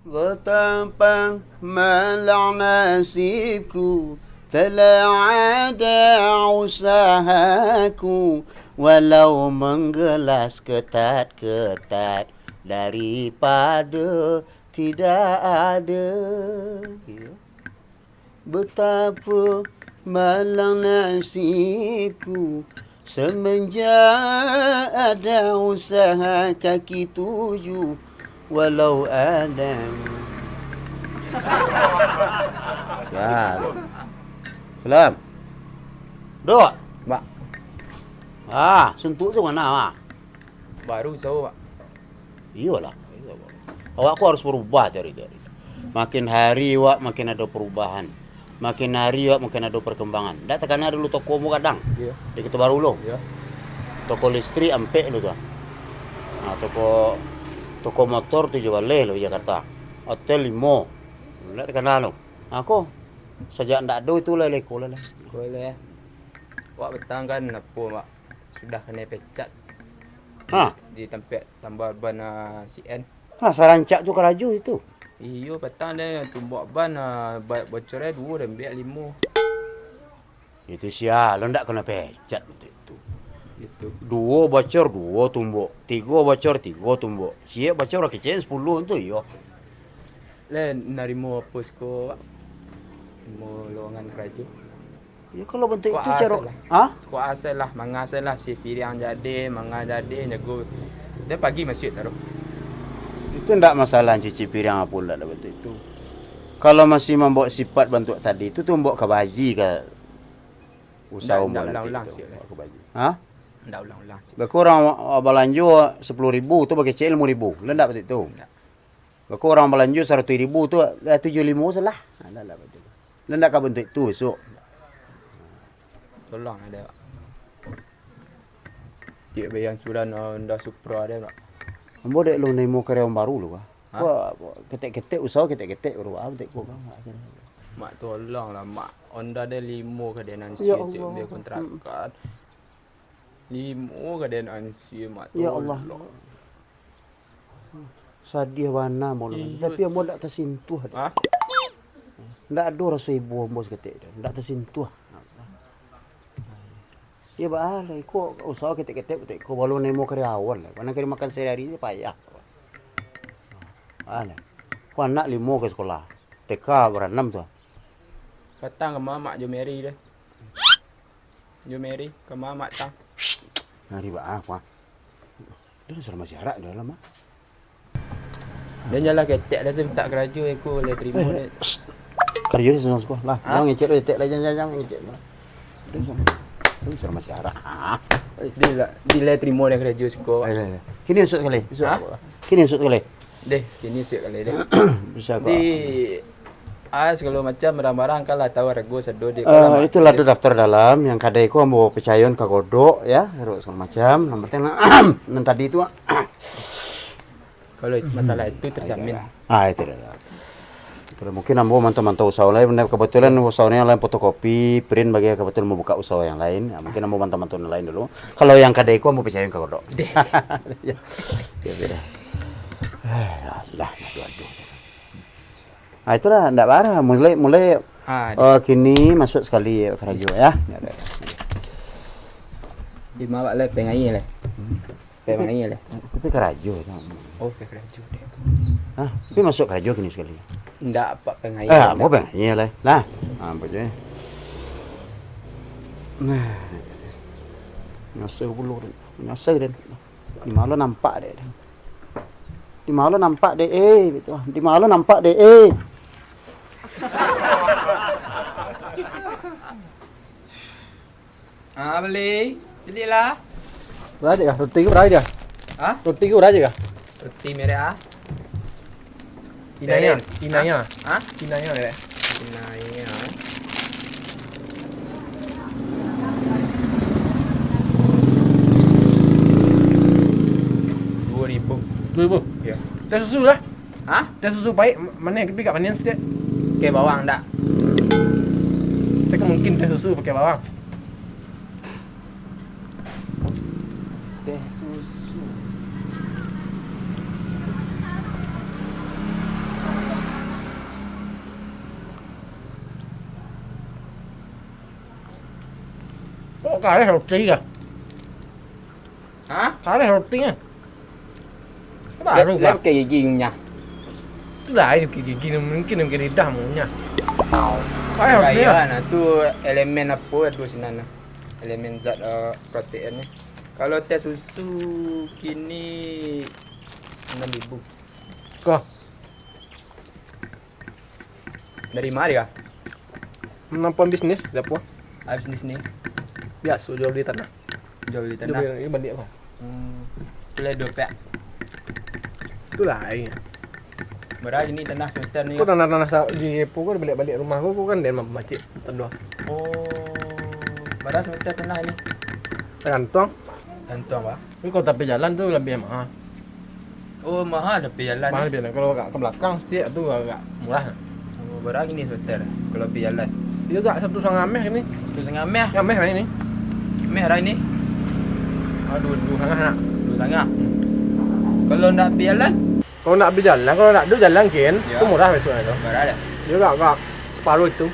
Betapa malang nasibku, telah ada usahaku, walau menggelas ketat-ketat daripada tidak ada. Betapa malang nasibku, semenjak ada usaha kaki tuju, walau ada. Salam. Dok. Mak, Sentuk tu mana, Mak? baru tahu, Mak. Iyalah. Awak aku harus berubah dari. Makin hari wak makin ada perubahan. Makin hari wak makin ada perkembangan. Dak tekan dulu toko mu kadang. Iya. Di Kota Baru lo. Iya. Toko listrik ampe lo tu. Nah, toko motor tu jual lo Jakarta. Hotel limo. Dak tekan lo. Aku sejak ndak ada itu lah leko lah. Boleh. Wak betang kan apa, Mak? Sudah kena pecat di tempat tambal ban CN. Sarancak tu keraju itu. Iyo petang dia tumbuk ban bocornya 2 dan biak 5. Itu sial, lo ndak kena pecat untuk itu. Gitu. 2 bocor 2 tumbuk, 3 bocor 3 tumbuk. Sia bocor kecil 10 tu yo. Len narimo apa sko, Pak? Mau lowongan kerja. Ya kalau bentuk Kuat itu cara asal Kuat asal lah, mangasal lah si pilihan jadi, manga jadi, nego. Dia pagi masjid taruh. itu ndak masalah cuci piring apa lah bentuk itu. Kalau masih membawa sifat bentuk tadi itu tumbuk ke baji ke usaha umum nanti. Ulang-ulang Itu, sih lah. ke baji. Ndak ulang-ulang sih. Berkurang belanja 10.000 tu bagi cek 5.000. Lah ndak betul itu. Berkurang belanja 100.000 tu 75 salah. Lah betul. Lah ndak ka bentuk itu esok. Tolong ada. Dia bayang sudah Honda Supra ada, Pak. Ambo dek lu nemo karyawan baru lu kah? Wah, ketek-ketek usaha ketek-ketek baru betek kok kan. Mak tolong lah, Mak. Honda ada 5 ke dia nansi Ya dia Allah. kontrakan. 5 ke dia nansi, Mak. Ya Allah. Tolong. Sadih wana mau tapi ambo ndak tersentuh. Ndak ada rasa ibu ambo ketek dia. Ndak tersentuh. Ya balai kok usaha ketek-ketek betek kok balu nemo karyawan lah. Mana kali makan sehari-hari dia payah. Ana. Kau anak 5 ke sekolah. TK berenam tu. Petang ke mamak jo Mary dah. Jo Mary ke mamak tang. Hari ba aku. Dia selama jarak dah lama. Dia nyala ketek dah tak kerja aku boleh terima dia. Kerja di sana sekolah lah. Jangan ngecek ketek lah jangan ngecek. Dia selama jarak. Dia terima dia kerja sekolah. Kini esok sekali. Kini esok sekali. Deh, kini siap kali dia. Bisa kok. Di segala macam barang-barang kalau tahu rego sedo dia. Itulah ada daftar dalam yang kadai ko ambo pecayon ka godok ya, harus segala macam. Nomor nan tadi itu. Kalau masalah itu terjamin. Itu dah. Terus mungkin ambo mantau-mantau usaha lain, kebetulan usahanya yang lain fotokopi, print bagi kebetulan mau buka usaha yang lain. Ya, mungkin ambo mantau-mantau yang lain dulu. Kalau yang kadai ko ambo pecayon ka godok. Ya. Ya beda. Allah, aduh. Itulah ndak parah, mulai kini masuk sekali kerajo ya. Di mawak le pengai le. Pengai le. Tapi kerajo. Oh, kerajo deh. Tapi masuk kerajo kini sekali. Ndak apa pengai. Mau pengai le. Lah, ampun. Nah. Nyasar bulu. Nyasar dan. Di malu nampak deh. Di malu nampak deh gitu. Di malu nampak deh Belilah. Berapa kah? Roti ke berapa kah? Roti ke berapa kah? Roti merah. Inanya. Inanya le. Inanya. Ribu. Ya. Teh susu lah. Hah? Teh susu baik. Mana yang kat mana setiap? Pakai bawang tak? Tak mungkin teh susu pakai bawang. Teh susu. Kok kalah roti kah? Hah? Kalah rotinya. Baru Lep kah? kayak giginya. Itu lain gigi mungkin lidah maunya. Kalah rotinya. Kaya nah tu elemen apa tu sinana? Elemen zat proteinnya. Kalau teh susu kini 6.000. Kok Dari mana ya? menampan bisnis dapur? Habis di sini Biasa jual di tanah. jual di Dia tanah. bilang ini balik apa? Boleh dopek. Itu lain. Berapa ini tanah semester ni? Kau tanah-tanah di pukul balik-balik rumah kau kan dia macik terdua. Oh, berapa semester tanah ini? Tergantung. Gantung pak. Tapi kalau tapi jalan tuh lebih mahal. Oh mahal tapi jalan. Mahal lebih. Kalau agak ke belakang setiap tuh agak murah. Oh, berapa ini semester? Kalau pergi jalan. Dia agak 1,5 meh ini. 1,5 meh. Ya meh ini. Meh hari ini? Aduh, 2,5 nak. 2,5. Kalau nak pergi jalan? Kalau nak berjalan, kalau nak duduk jalan kin, Ya. itu murah besoknya tu. Berapa dah? Dia agak separuh itu.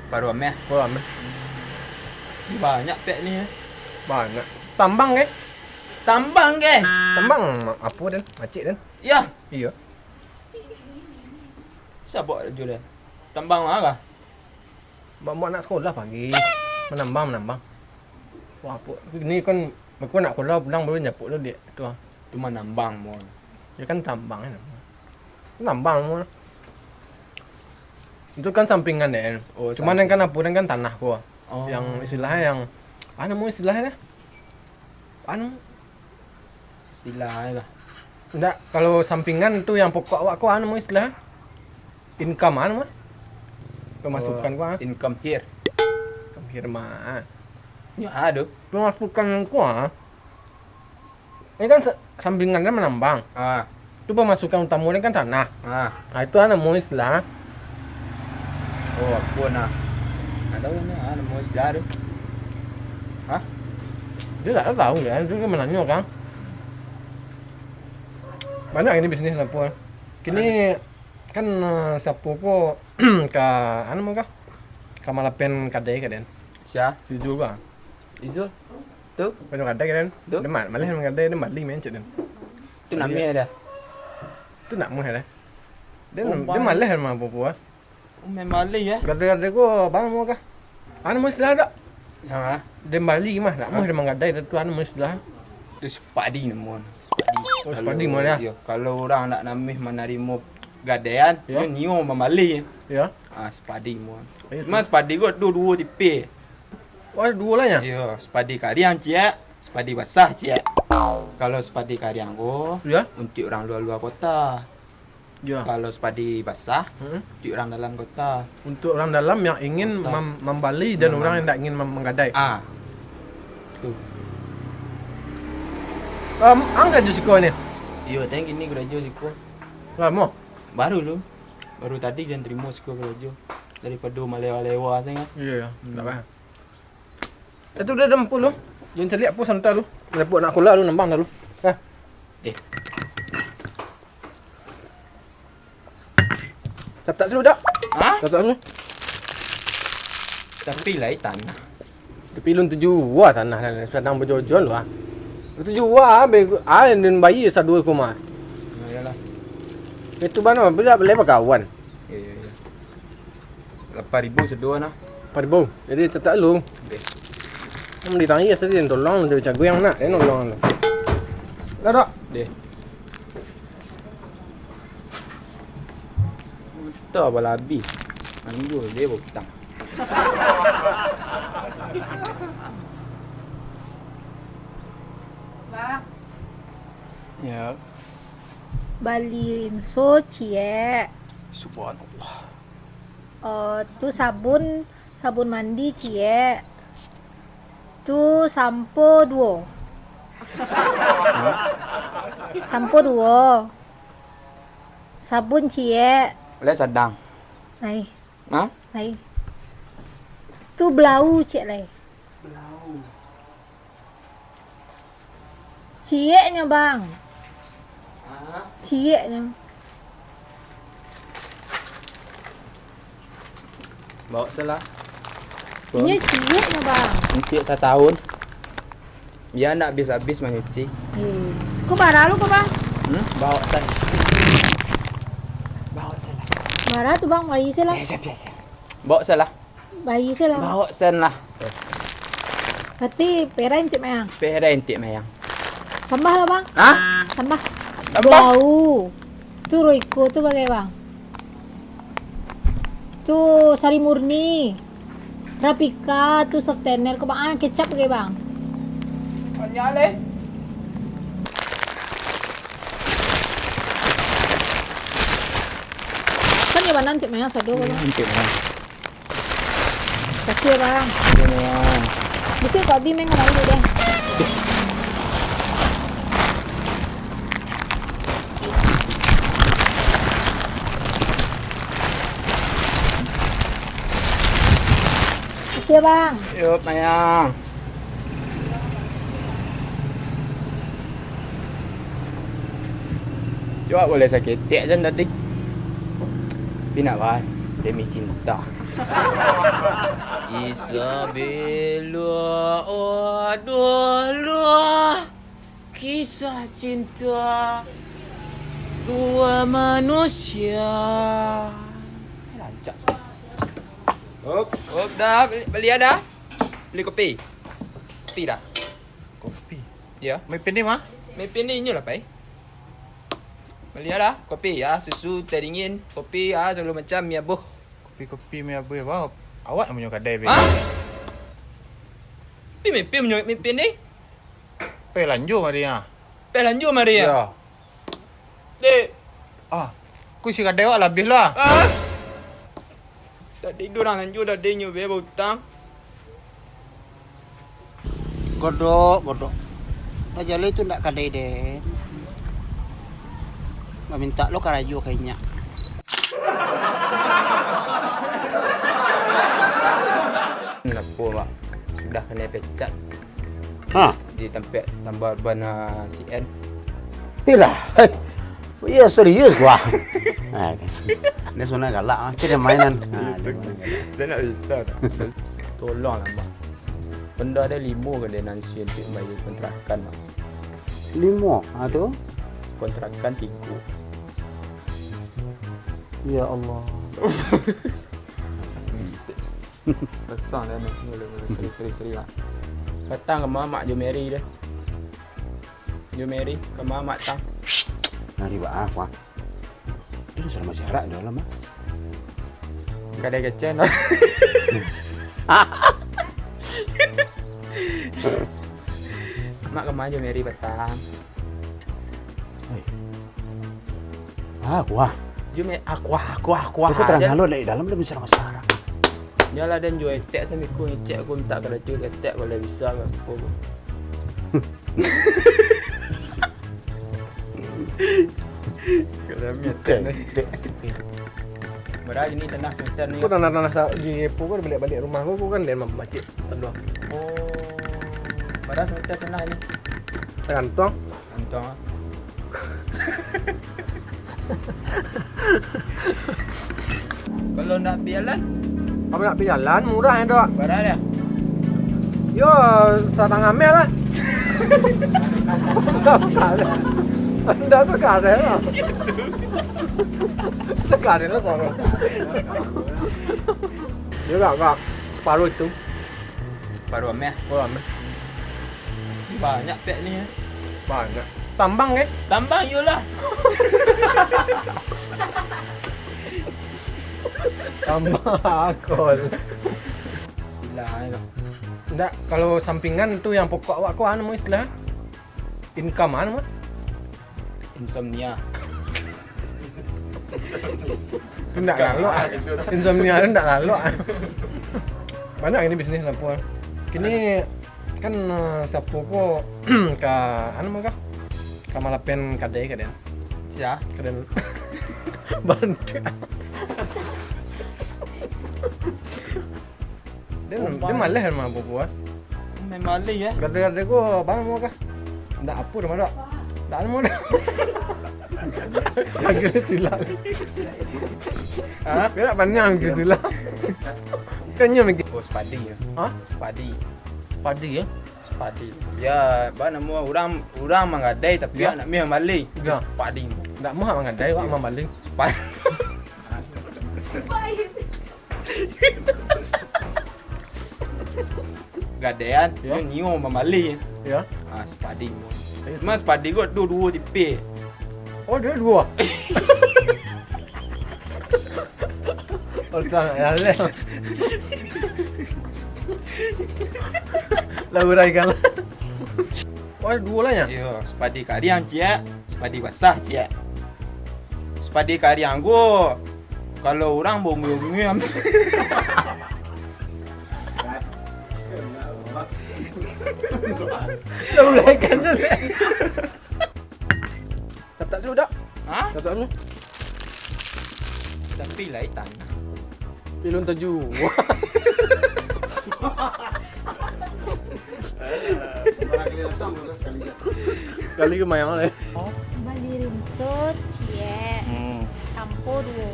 Paruh meh. Murah meh. Banyak pek ni. Banyak. Tambang ke? Tambang ke? Tambang apa dan? Macik dan? Ya. Iya. Siapa jual dia? Tambang mana kah? Mak nak sekolah pagi. Menambang. Wah, apa? Ini kan aku nak sekolah pulang baru nyapuk tu dia. Tu ah. Cuma nambang mon. Dia kan tambang kan. Tambang semua. Itu kan sampingan deh. Oh, Cuman yang kan apa dan kan tanah gua. Oh. Yang istilahnya yang mana mau istilahnya? Anu Istilah kah? enggak kalau sampingan tu yang pokok awak kau anu mau istilahnya? Income anu mah? Pemasukan gua. Income here. Firman. Ya ada. Pemasukan gua. Ini kan sampingannya menambang. Ah. Itu pemasukan utamanya kan tanah. Ah. Nah itu anu mau istilah. Oh, aku nak. Nak tahu ni ada mau istilah ada. Hah? Dia tak tahu ya, itu kan menanya kan. Banyak ini bisnis apa? Kini kan sapu po ke anu mau kah? Ke Malapen kadai kan? Siapa? Si Zul bang. Izul. Tu. Banyak kadai kan? Tuh. Dia malah yang kadai dia mali main cedin. Tu nama dia. Itu nak mau ya? Dia Oh, dia bang. malah yang mau po. Oh, memang Malay ya. Kadai-kadai ko bang mau kah? Anu mau istilah tak? Ha. Dia Bali mah nak mau dia mengadai tu anu mau istilah. Tu sepadi nama. Sepadi. Oh, sepadi mana dia? Ya, kalau orang nak namih menerima gadaian, Ya. ya. Nio Malay. Ya. Ah, sepadi mo. Ayo, Mas sepadi kot dua tipe. Wah dua lah ya. Ya, sepadi kariang cia, sepadi basah cia. Kalau sepadi kariang ko Ya. untuk orang luar-luar kota. Ya. Kalau sepadi basah Hmm. untuk orang dalam kota. Untuk orang dalam yang ingin Kota. membali dan orang yang tak ingin menggadai. Ah. Tu. Angkat je siko ni. Yo, thank ini gerajo siko. Lama. Baru lu. Baru tadi jangan terima siko gerajo. Daripada malewa-lewa sangat. Ya, tak apa. Itu dah dempul lu. Jangan cari apa santai lu. Lepuk nak kula lu nambang dah lu. Ha. Eh, Tak dulu dak. ha? Tak dulu. Tapi lai tanah. Tapi lu tu jual tanah dan sedang berjual lu ah. Itu jual be dan bayi sa 2 koma. Ya yalah. Itu mana bila lepas kawan. Ya ya ya. 8,000 sedua nah. Paribu. Jadi tak lu. Deh. Kamu ditangi ya sedih tolong dia jago yang nak. Dia nolong lu. Dah dak. Deh. Tu apa labi? Anggur dia butang. Ba, Ya, baliin so cie. subhanallah. Tu sabun mandi cie. Tu sampo duo. Sampo duo. Sabun cie. Boleh sedang. Này, Ha? này. Tu blau cie này. Cie nya bang. Cie nya. Bawa salah. Assalamualaikum. Ini ciutnya bang. Untuk setahun. Ya nak habis-habis menyuci. Kau bara lu kau bang? Bawa sana. Bawa sana. Bara tuh bang, bayi saya lah. Biasa. Bawa sana. Bayi saya lah. Bawa sana. Berarti pera intik mayang. Pera intik mayang. Tambah lah bang. Hah? Tambah. Tambah? Blau. Tuh Royco tuh bagai bang. Tuh Sari Murni. Rapika tuh softener kau bang. Kecap bagai bang. Banyak leh. Kan ya bang intik mayang sado kau bang. Intik mayang. Kasih ya bang. Mayang. Bisa kau bimeng kemana dulu deh. Kasih ya bang. Yuk mayang. Coba boleh sakit tiak je tadi. Tapi nak kan demi cinta. Isabella, adalah kisah cinta dua manusia. Rancak. Hop, dah beli dah. Beli kopi. Kopi dah. Kopi. Ya. Mai pendek mah? Mepin ni lah pai. Beli dah kopi ya, susu teh dingin, kopi ah selalu macam mi abuh. Kopi mi apa ya? Awak punya kedai be. Ha? Pi mepin ni. Pe lanjut mari ah. Pe lanjut mari ya. Ya. Dek. Ah. Ku si kedai awak lebih lah. Ah. Tadi dorang lanjut dah dia nyoba hutang. Godok. Pajale itu ndak kadai deh. Minta lo karajo kayaknya. Lapo mak. Sudah kena pecat Hah? di tempat tambal ban CN. Pila. Iya serius gua. Nah, dia sana galak, kita mainan. Dia nak risau tak? Tolonglah mak. Benda ada 5 kedai nasi untuk bayar kontrakan mak. 5, tu? Kontrakan 3. Ya Allah. Besar dah ni. Mula seri lah. Datang ke mamak Jo Mary dia. Jo Mary ke mamak tang. Nari ba aku. Ini sama masyarakat dalam ah. Kadai kecen lah. Mak ke mak Jo Mary petang. Aku ah. Jo Mary aku. Aku terang halus dari dalam lebih sama masyarakat. Yalah dan jual etek sampai ku etek aku minta kada cuy etek kalau bisa ke aku. Kalau meter ni. Berapa ni tanah meter ni? Aku tanah-tanah di Epo kan balik rumah aku kan dari masjid terdua. Oh. Berapa meter tanah ni? Kantong. Antong ah. Kalau nak bialan, Apa nak pergi jalan murah ya dok. berapa dia? Yo, satang amel lah. Anda tu kare lah. Kare lah sama. Dia kak separuh itu. Baru ameh. Oh amel Banyak pek ni. banyak. Tambang ke? Tambang yolah. Tambang akol. Istilah ni lah. Enggak, kalau sampingan tu yang pokok awak kau anu istilah. Income anu mah. Insomnia. Enggak lalu. Insomnia enggak lalu. Banyak ini bisnis lampu. Kini kan sapu po ka anu mah kah? Ka malapen kadai kaden. Ya. Kaden. Bantu. Dia malah mah bobo. Memang leh ya. Kadai-kadai ko bang mau kah? Ndak apa dah mak. Ndak mau dah. Akhirnya silang. Hah? Kena panjang ke silang. Kanya mikir. Oh, spadi ya. Hah? Spadi. Padi ya? Spadi. Ya, mana mau orang mengadai tapi Ya. anak mia malay. Ya. Spadi. Ndak mau mengadai wak mamaling. Spadi. Gadean sih nio mamali. Ya. Ah, spadi. Mas spadi gua dua tipe. Oh dia dua. Oh tak ya le. Lagurai kan. Oh ada dua lah ya? Iya, spadi kariang cia, spadi basah cia. Spadi kariang gua kalau orang mau muyum-muyum. Lagurai kan tu. Tak sudah. Hah? Tak tahu. Tapi laitan. Pilun taju. Kali ke mayang le. Bali rinso cie. Sampo duo.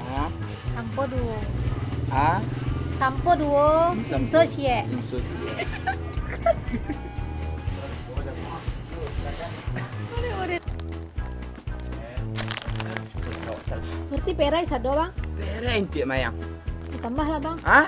Hah? Sampo duo. Ah? Sampo duo. Rinso cie. Berarti perai sado bang? Pera inti mayang. Tambah lah bang. Hah?